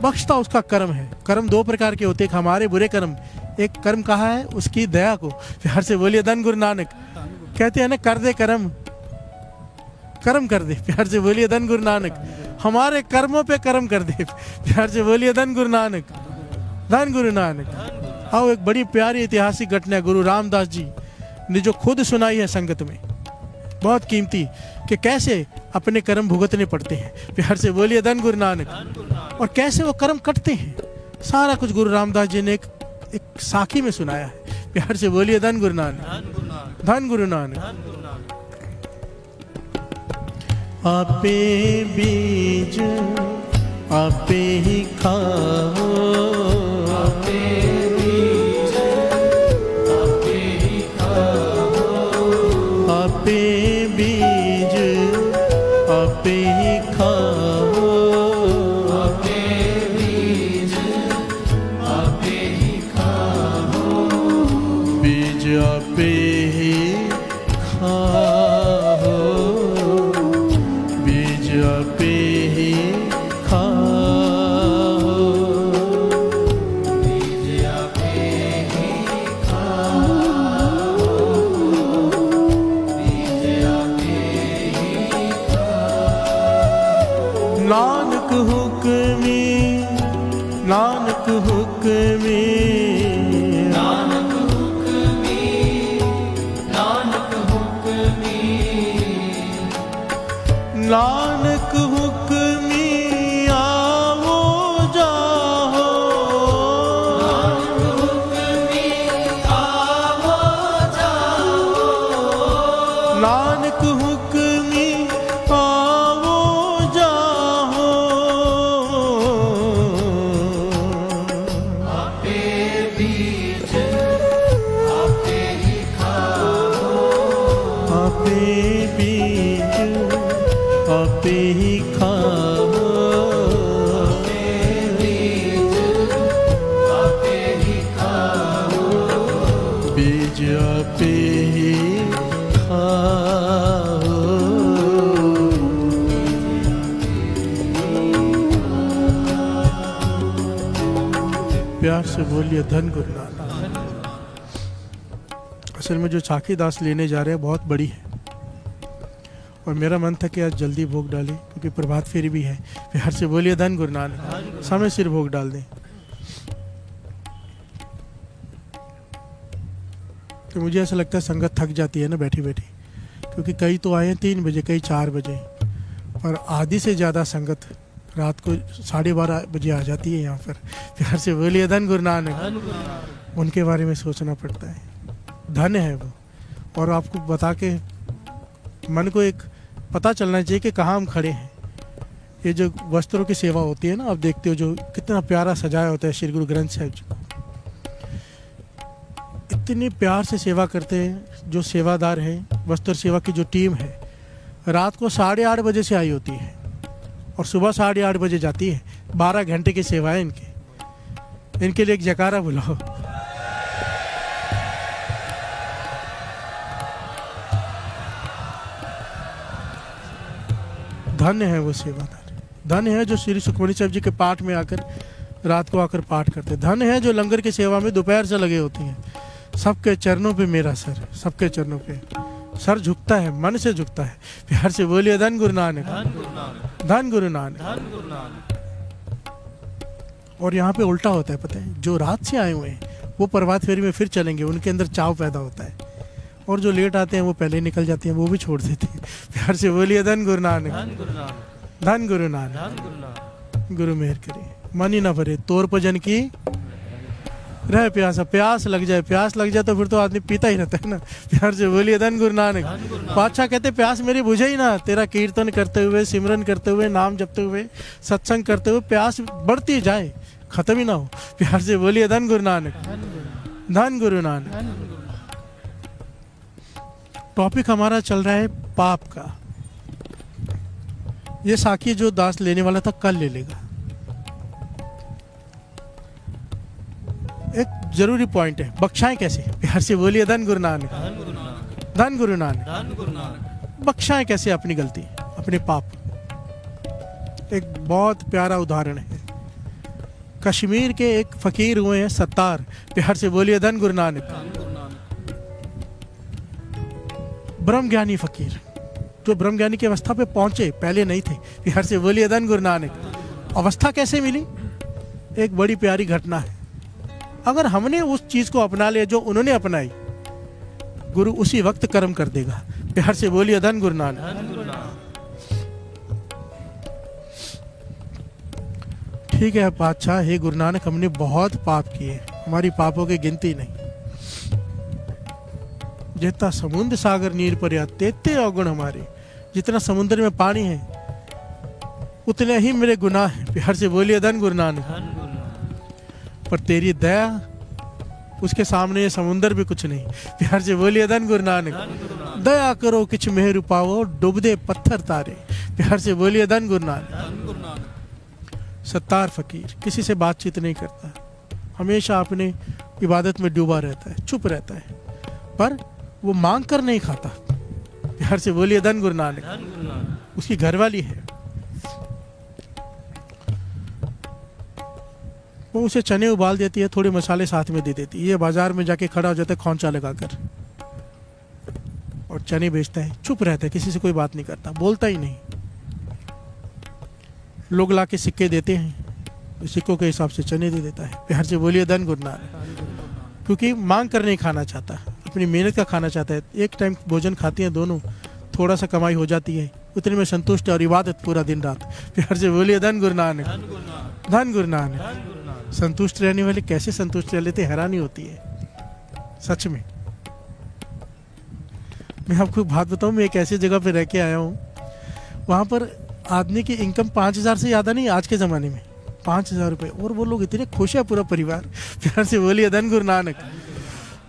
बख्शता उसका कर्म है। कर्म दो प्रकार के होते हैं, एक हमारे बुरे कर्म, एक कर्म कहा है उसकी दया को। प्यार से बोलिए धन गुरु नानक। कहते हैं ना, कर दे कर्म, कर्म कर दे। प्यार से बोलिए धन गुरु नानक। हमारे कर्मों पे कर्म कर दे। प्यार से बोलिए धन गुरु नानक। धन गुरु नानक। आओ, एक बड़ी प्यारी ऐतिहासिक घटना गुरु रामदास जी ने जो खुद सुनाई है संगत में, बहुत कीमती, कि कैसे अपने कर्म भुगतने पड़ते हैं। प्यार से बोलिए धन गुरु नानक। और कैसे वो कर्म कटते हैं, सारा कुछ गुरु रामदास जी ने एक साखी में सुनाया है। प्यार से बोलिए धन गुरु नानक। धन गुरु नानक। आपे बीज आपे ही खाओ, आपे बीज आपे ही खाओ, आपे बीज आपे ही खाओ, आपे बीज आपे ही खाओ, बीज आपे ही खाओ, बीज आपे ही खाओ, बीज आपे ही खाओ, बीज आपे ही खाओ। नानक हुक्मी, नानक हुक्मी, नानक हुक्मी, नानक हुक्मी, नानक हुक्मी आवो जाहो, नानक हुक्मी आवो जाहो, नानक हुक्मी आवो जाहो, आपे बीज आपे ही खाओ, आपे बीज आपे प्यार से बोलिए धन गुरु नानक। असल में जो साखी दास लेने जा रहे हैं बहुत बड़ी है, और मेरा मन था कि आज जल्दी भोग डालें क्योंकि प्रभात फेरी भी है। प्यार से बोलिए धन गुरु नानक। समय सिर भोग डाल दें। तो मुझे ऐसा लगता है संगत थक जाती है ना बैठी बैठी, क्योंकि कई तो आए 3 बजे, कई 4 बजे, और आधी से ज़्यादा संगत रात को 12:30 बजे आ जाती है यहाँ पर। प्यार से बोलिए धन गुरु नानक। उनके बारे में सोचना पड़ता है, धन है वो। और आपको बता के मन को एक पता चलना चाहिए कि कहाँ हम खड़े हैं। ये जो वस्त्रों की सेवा होती है ना, आप देखते हो जो कितना प्यारा सजाया होता है श्री गुरु ग्रंथ साहिब जी को, इतनी प्यार से सेवा करते हैं जो सेवादार हैं। वस्त्र सेवा की जो टीम है रात को 8:30 बजे से आई होती है और सुबह 8:30 बजे जाती है। 12 घंटे की सेवा है इनके लिए एक जयकारा बुलाओ। धन्य है वो सेवादार, धन्य है जो श्री सुखमनी साहिब जी के पाठ में आकर रात को आकर पाठ करते, धन्य है जो लंगर की सेवा में दोपहर से लगे होते हैं। सबके चरणों पे मेरा सर, सबके चरणों पे सर झुकता है, मन से झुकता है। प्यार से बोलिए धन गुरु नानक, धन गुरु नानक। और यहाँ पे उल्टा होता है, पता है, जो रात से आए हुए हैं वो प्रभात फेरी में फिर चलेंगे, उनके अंदर चाव पैदा होता है, और जो लेट आते हैं वो पहले निकल जाते हैं, वो भी छोड़ देते हैं। प्यार से बोलिए धन गुरु नानक, धन गुरु नानक। गुरु मेहर करे, मन ही ना भरे तोर भजन की रह प्यासा। प्यास लग जाए तो फिर तो आदमी पीता ही रहता है ना। प्यार से बोलिए धन गुरु नानक। पातशाह कहते प्यास मेरी बुझे ही ना, तेरा कीर्तन करते हुए, सिमरन करते हुए, नाम जपते हुए, सत्संग करते हुए प्यास बढ़ती जाए, खत्म ही ना हो। प्यार से बोलिए धन गुरु नानक, धन गुरु नानक। टॉपिक हमारा चल रहा है पाप का। ये साखी जो दास लेने वाला था कल ले लेगा। एक जरूरी पॉइंट है, बख्शाएं कैसे? प्यार से बोलिए धन गुरु नानक, धन गुरु नानक। बख्शाएं कैसे अपनी गलती, अपने पाप? एक बहुत प्यारा उदाहरण है। कश्मीर के एक फकीर हुए हैं सत्तार। प्यार से बोलिए धन गुरु नानक। ब्रह्मज्ञानी फकीर जो ब्रह्मज्ञानी की अवस्था पे पहुंचे, पहले नहीं थे। प्यार से बोलिए धन गुरु नानक। अवस्था कैसे मिली? एक बड़ी प्यारी घटना है। अगर हमने उस चीज को अपना लिया जो उन्होंने अपनाई, गुरु उसी वक्त कर्म कर देगा। प्यार से बोलिए धन गुरु नानक। ठीक है पातशाह, हे गुरु नानक, हमने बहुत पाप किए, हमारी पापों की गिनती नहीं। जितना समुद्र सागर नीर पर तेते अवगुण हमारे, जितना समुद्र में पानी है उतने ही मेरे गुनाह हैं। प्यार से बोलिए धन गुरु नानक। पर तेरी दया, उसके सामने ये समुंदर भी कुछ नहीं। प्यार से बोलिए धन गुरु नानक। दया करो किछ मेहर पाओ, डूबदे पत्थर तारे। प्यार से बोलिए धन गुरु नानक। सत्तार फकीर किसी से बातचीत नहीं करता, हमेशा अपने इबादत में डूबा रहता है, चुप रहता है, पर वो मांग कर नहीं खाता। प्यार से बोलिए धन गुरु नानक। उसकी घरवाली है, वो उसे चने उबाल देती है, थोड़े मसाले साथ में दे देती है। ये बाजार में जाके खड़ा हो जाता है खौंचा लगाकर और चने बेचता है, चुप रहता है, किसी से कोई बात नहीं करता, बोलता ही नहीं। लोग लाके सिक्के देते हैं, तो सिक्कों के हिसाब से चने दे देता है। प्यार से बोलिए धन गुरु नानक। क्योंकि मांग कर नहीं खाना चाहता, अपनी मेहनत का खाना चाहता है। एक टाइम भोजन खाते हैं दोनों, थोड़ा सा कमाई हो जाती है, उतने में संतुष्ट है और इबादत पूरा दिन रात। प्यार से बोलिए धन गुरु नानक, धन गुरु नानक। संतुष्ट रहने वाले कैसे संतुष्ट रह लेते, हैरानी होती है सच में। मैं आपको एक बात बताऊं, मैं एक ऐसी जगह पे रह के आया हूँ, वहाँ पर आदमी की इनकम 5,000 से ज़्यादा नहीं आज के ज़माने में, 5,000 रुपये, और वो लोग इतने खुश है पूरा परिवार। प्यार से बोलिए धन गुरु नानक।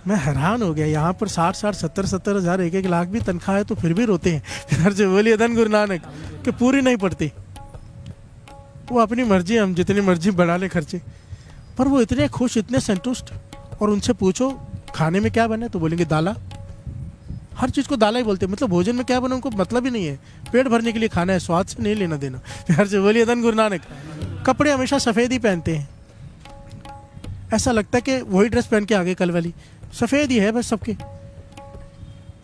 मैं हैरान हो गया, यहाँ पर 60,000 70,000 हज़ार 1-1 लाख भी तनख्वाह है तो फिर भी रोते हैं। प्यार से बोलिए धन गुरु नानक कि पूरी नहीं पड़ती। वो अपनी मर्जी, हम जितनी मर्जी बढ़ा ले खर्चे, पर वो इतने खुश, इतने संतुष्ट। और उनसे पूछो खाने में क्या बने तो बोलेंगे दाला। हर चीज़ को दाला ही बोलते हैं, मतलब भोजन में क्या बने उनको मतलब ही नहीं है, पेट भरने के लिए खाना है, स्वाद से नहीं लेना देना। प्यार से बोलिए धन गुरु नानक। कपड़े हमेशा सफ़ेद ही पहनते हैं, ऐसा लगता है कि वही ड्रेस पहन के आगे कल वाली, सफ़ेद ही है बस सबके,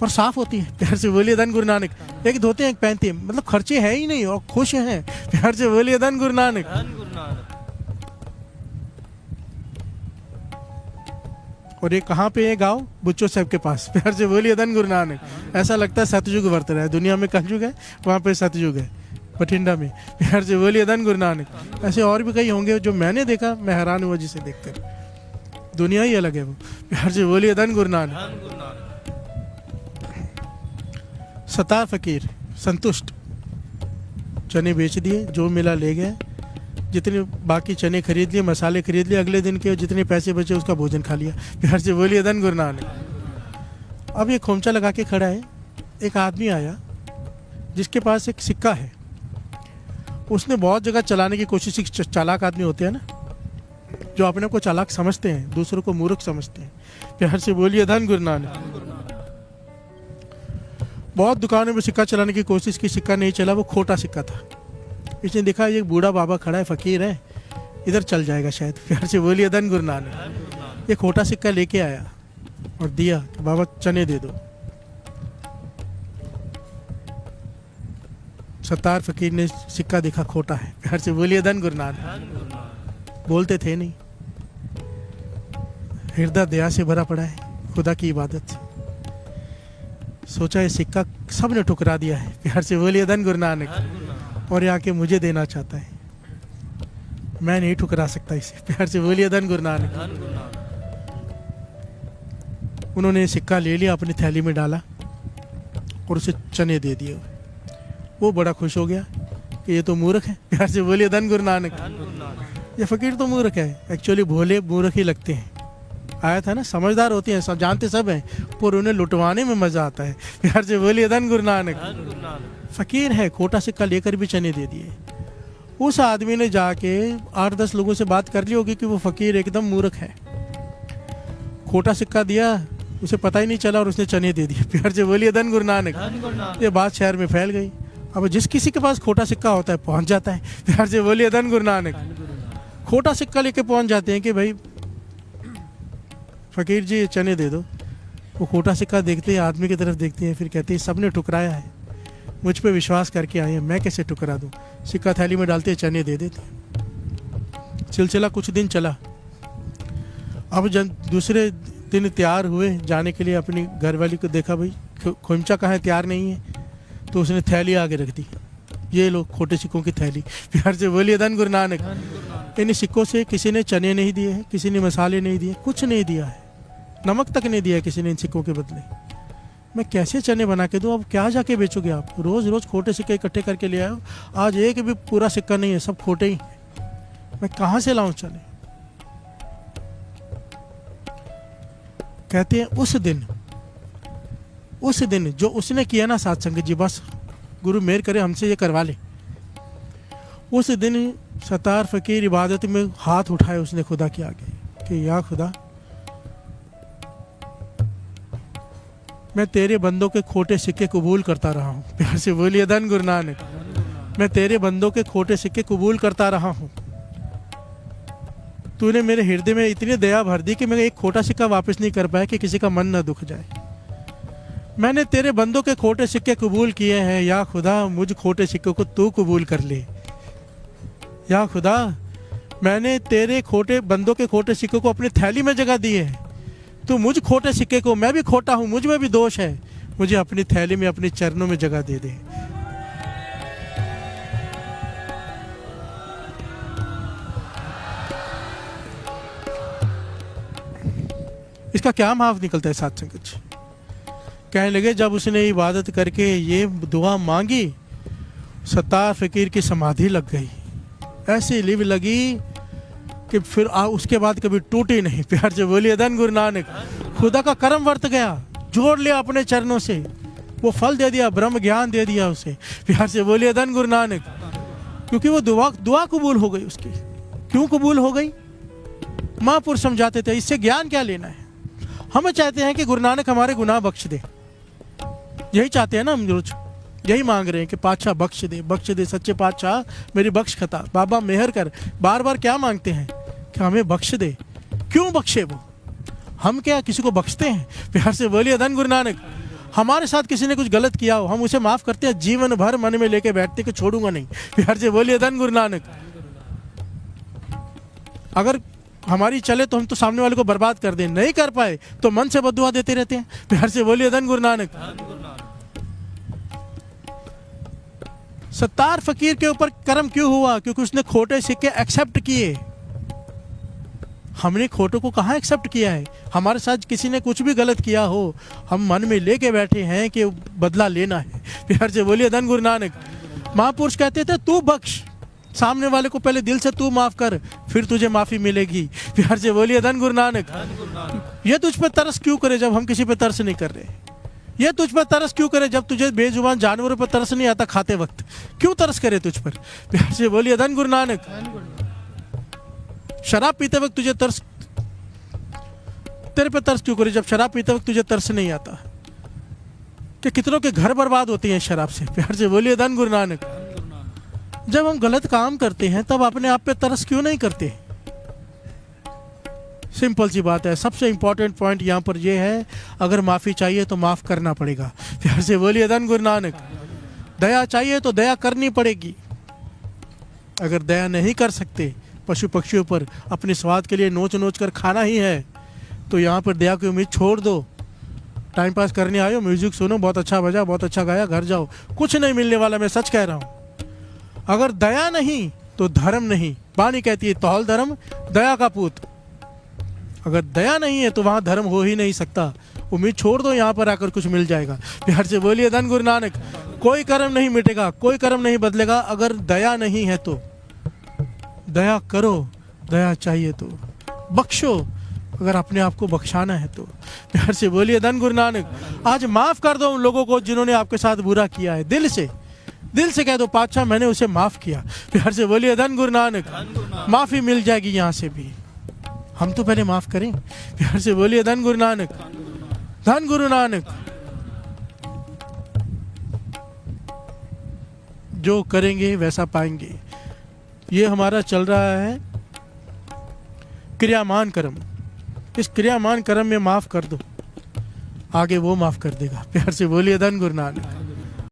पर साफ होती है। प्यार से बोलिए धन गुरु नानक। एक धोते हैं एक पहनते हैं, मतलब खर्चे है ही नहीं और खुश हैं। प्यार से बोलिए धन गुरु नानक। धन गुरु नानक। और ये कहाँ पे है गाँव? बुच्चो साहब के पास। प्यार से बोलिए धन गुरु नानक। ऐसा लगता है सतयुग वर्त रहा है, दुनिया में कलयुग है, वहाँ पे सतयुग है बठिंडा में। प्यार से बोलिए धन गुरु नानक। ऐसे और भी कई होंगे जो मैंने देखा, मैं हैरान हुआ जिसे देखकर, दुनिया ही अलग है वो। प्यार से बोलिए धन गुरु नानक। धन गुरु नानक। सतार फकीर संतुष्ट, चने बेच दिए, जो मिला ले गए, जितने बाकी चने खरीद लिए, मसाले खरीद लिए, अगले दिन के जितने पैसे बचे उसका भोजन खा लिया। प्यार से बोलिए धन गुरु नानक। अब ये खोमचा लगा के खड़ा है, एक आदमी आया जिसके पास एक सिक्का है। उसने बहुत जगह चलाने की कोशिश की। चालाक आदमी होते हैं ना, जो अपने को चालाक समझते हैं, दूसरों को मूर्ख समझते हैं। प्यार से बोलिए धन गुरु नानक। बहुत दुकानों में सिक्का चलाने की कोशिश की, सिक्का नहीं चला, वो खोटा सिक्का था। इसने देखा ये बूढ़ा बाबा खड़ा है, फकीर है, इधर चल जाएगा शायद। प्यार से बोलिए धन गुरु नानक। ये खोटा सिक्का लेके आया और दिया कि बाबा चने दे दो। सत्तार फकीर ने सिक्का देखा खोटा है। प्यार से बोलिए धन गुरु नानक। धन गुरु नानक। बोलते थे नहीं, हृदय दया से भरा पड़ा है, खुदा की इबादत से। सोचा ये सिक्का सबने ठुकरा दिया है। प्यार से बोलिए धन गुरु नानक। धन गुरु नानक। और ये आके मुझे देना चाहता है, मैं नहीं ठुकरा सकता इसे। प्यार से बोलिए धन गुरु नानक। धन गुरु नानक। उन्होंने सिक्का ले लिया, अपनी थैली में डाला और उसे चने दे दिए। वो बड़ा खुश हो गया कि ये तो मूर्ख है। प्यार से बोलिए धन गुरु नानक। धन गुरु नानक। ये फकीर तो मूर्ख है, एक्चुअली भोले मूर्ख ही लगते हैं। आया था ना, समझदार होते हैं, सब जानते सब हैं, पर उन्हें लुटवाने में मजा आता है। प्यार से बोलिए धन गुरु नानक। धन गुरु नानक। फकीर है, खोटा सिक्का लेकर भी चने दे दिए। उस आदमी ने जाके 8-10 लोगों से बात कर ली होगी कि वो फकीर एकदम मूर्ख है। खोटा सिक्का दिया, उसे पता ही नहीं चला और उसने चने दे दिए। प्यार से बोलिए धन गुरु नानक। धन गुरु नानक। ये बात शहर में फैल गई। अब जिस किसी के पास खोटा सिक्का होता है पहुंच जाता है। प्यार से बोलिए धन गुरु नानक। धन गुरु नानक। खोटा सिक्का लेके पहुंच जाते हैं कि भाई फकीर जी चने दे दो। वो खोटा सिक्का देखते हैं, आदमी की तरफ देखते हैं, फिर कहते हैं सबने ठुकराया है, मुझ पे विश्वास करके आए हैं, मैं कैसे ठुकरा दूं। सिक्का थैली में डालते हैं, चने दे देते हैं। सिलसिला कुछ दिन चला। अब जब दूसरे दिन तैयार हुए जाने के लिए, अपनी घरवाली को देखा भाई खोमचा कहाँ है, तैयार नहीं है, तो उसने थैली आगे रख दी। ये लो खोटे सिक्कों की थैली। प्यार से बोलिए धन गुरु नानक। धन गुरु नानक। इन सिक्कों से किसी ने चने नहीं दिए हैं, किसी ने मसाले नहीं दिए, कुछ नहीं दिया है, नमक तक नहीं दिया है किसी ने इन सिक्कों के बदले। मैं कैसे चने बना के दूँ? अब क्या जाके बेचोगे आप? रोज रोज खोटे सिक्के इकट्ठे करके ले आए हो, आज एक भी पूरा सिक्का नहीं है, सब खोटे ही हैं। मैं कहाँ से लाऊं चने? कहते हैं उस दिन जो उसने किया ना साथ संगत जी, बस गुरु मेहर करे हमसे ये करवा ले। उस दिन सतार फकीर इबादत में हाथ उठाए उसने खुदा के आगे कि या खुदा, मैं तेरे बंदों के खोटे सिक्के कबूल करता रहा हूँ। प्यार से बोलिए धन गुरु नानक। मैं तेरे बंदों के खोटे सिक्के कबूल करता रहा हूँ। तूने मेरे हृदय में इतनी दया भर दी कि मैं एक खोटा सिक्का वापस नहीं कर पाया कि किसी का मन ना दुख जाए। मैंने तेरे बंदों के खोटे सिक्के कबूल किए हैं। या खुदा, मुझ खोटे सिक्कों को तू कबूल कर ले। या खुदा, मैंने तेरे खोटे बंदों के खोटे सिक्कों को अपनी थैली में जगह दी है। तू मुझ खोटे सिक्के को, मैं भी खोटा हूँ, मुझ में भी दोष है, मुझे अपनी थैली में, अपने चरणों में जगह दे दे। इसका क्या माफ निकलता है साथ संगत जी? कहने लगे जब उसने इबादत करके ये दुआ मांगी, सत्तार फकीर की समाधि लग गई, ऐसी लिव लगी कि फिर उसके बाद कभी टूटी नहीं। प्यार से बोलिए धन गुरु नानक। खुदा का करम वर्त गया, जोड़ लिया अपने चरणों से, वो फल दे दिया, ब्रह्म ज्ञान दे दिया उसे। प्यार से बोलिए धन गुरु नानक। क्योंकि वो दुआ कबूल हो गई उसकी। क्यों कबूल हो गई? महापुरुष समझाते थे, इससे ज्ञान क्या लेना है। हम चाहते हैं कि गुरु नानक हमारे गुनाह बख्श दे, यही चाहते हैं ना हम रोज, यही मांग रहे हैं कि पातशाह बख्श दे सच्चे पातशाह मेरी बख्श खता, बाबा मेहर कर। बार बार क्या मांगते हैं कि हमें बख्श दे, क्यों बख्शे वो? हम क्या किसी को बख्शते हैं? प्यार से बोलिए धन गुरु नानक। हमारे साथ किसी ने कुछ गलत किया हो, हम उसे माफ़ करते हैं, जीवन भर मन में लेके बैठते कि छोड़ूंगा नहीं। प्यार से बोलिए धन गुरु नानक। अगर हमारी चले तो हम तो सामने वाले को बर्बाद कर दें, नहीं कर पाए तो मन से बद्दुआ देते रहते हैं। प्यार से बोलिए धन गुरु नानक। सत्तार फकीर के ऊपर कर्म क्यों हुआ? क्योंकि उसने खोटे सिक्के एक्सेप्ट किए। हमने खोटों को कहाँ एक्सेप्ट किया है? हमारे साथ किसी ने कुछ भी गलत किया हो, हम मन में लेके बैठे हैं कि बदला लेना है। प्यार से बोलिए धन गुरु नानक। महापुरुष कहते थे तू बख्श, सामने वाले को पहले दिल से तू माफ कर, फिर तुझे माफी मिलेगी। प्यार से बोलिए धन गुरु नानक। ये तुझ पे तरस क्यों करे जब हम किसी पे तरस नहीं कर रहे? ये तुझ पर तरस क्यों करे जब तुझे बेजुबान जानवरों पर तरस नहीं आता खाते वक्त? क्यों तरस करे तुझ पर? प्यार से बोलिए धन गुरु नानक। शराब पीते वक्त तुझे तरस, तेरे पे तरस क्यों करे जब शराब पीते वक्त तुझे तरस नहीं आता? कि कितनों के घर बर्बाद होते हैं शराब से। प्यार से बोलिए धन गुरु नानक। जब हम गलत काम करते हैं तब अपने आप पे तरस क्यों नहीं करते? सिंपल सी बात है। सबसे इंपॉर्टेंट पॉइंट यहाँ पर यह है, अगर माफ़ी चाहिए तो माफ़ करना पड़ेगा। प्यार से बोलिए धन गुरु नानक। दया चाहिए तो दया करनी पड़ेगी। अगर दया नहीं कर सकते, पशु पक्षियों पर अपने स्वाद के लिए नोच नोच कर खाना ही है, तो यहाँ पर दया की उम्मीद छोड़ दो। टाइम पास करने आए हो, म्यूजिक सुनो, बहुत अच्छा बजा, बहुत अच्छा गाया, घर जाओ, कुछ नहीं मिलने वाला। मैं सच कह रहा हूँ। अगर दया नहीं तो धर्म नहीं। वाणी कहती है तौल धर्म दया का पूत। अगर दया नहीं है तो वहाँ धर्म हो ही नहीं सकता। उम्मीद छोड़ दो, यहाँ पर आकर कुछ मिल जाएगा। प्यार से बोलिए धन गुरु नानक। कोई कर्म नहीं मिटेगा, कोई कर्म नहीं बदलेगा अगर दया नहीं है तो। दया करो, दया चाहिए तो बख्शो, अगर अपने आप को बख्शाना है तो। प्यार से बोलिए धन गुरु नानक। आज माफ कर दो उन लोगों को जिन्होंने आपके साथ बुरा किया है। दिल से कह दो पातशाह मैंने उसे माफ किया। प्यार से बोलिए धन गुरु नानक। माफी मिल जाएगी यहाँ से भी। हम तो पहले माफ करें। प्यार से बोलिए धन गुरु नानक। धन गुरु नानक। जो करेंगे वैसा पाएंगे। ये हमारा चल रहा है क्रियामान कर्म। इस क्रियामान कर्म में माफ कर दो, आगे वो माफ कर देगा। प्यार से बोलिए धन गुरु नानक।